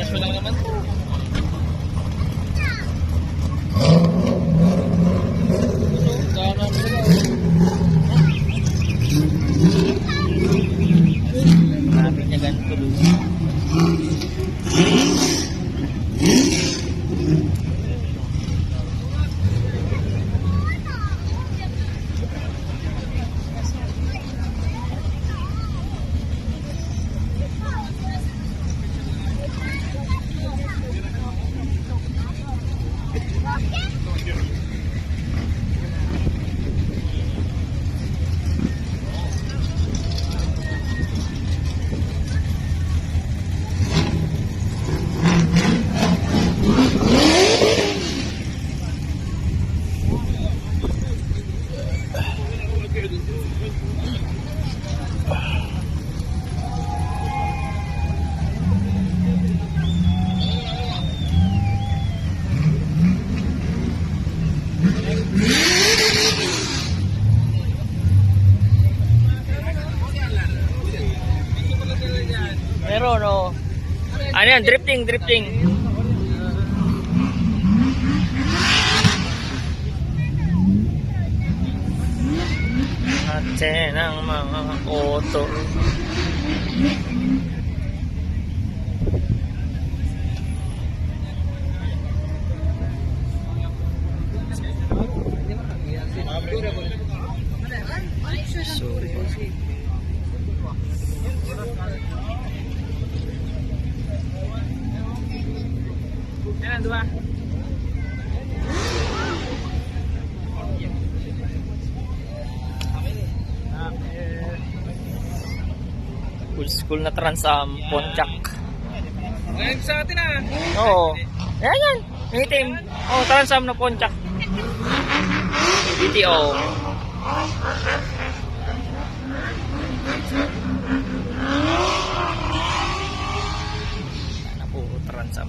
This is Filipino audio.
Kaso lang naman to. Marami niya ganito doon. Meron o. Ano yan? Drifting, drifting. Natin ang mga auto. Sorry. Yan, dua. Full school na Transam, Pontiac. Ngayon sa atin ah. Oo. Yan yan. Yung itim. Oo, Transam na Pontiac. BTO. Sana po Transam.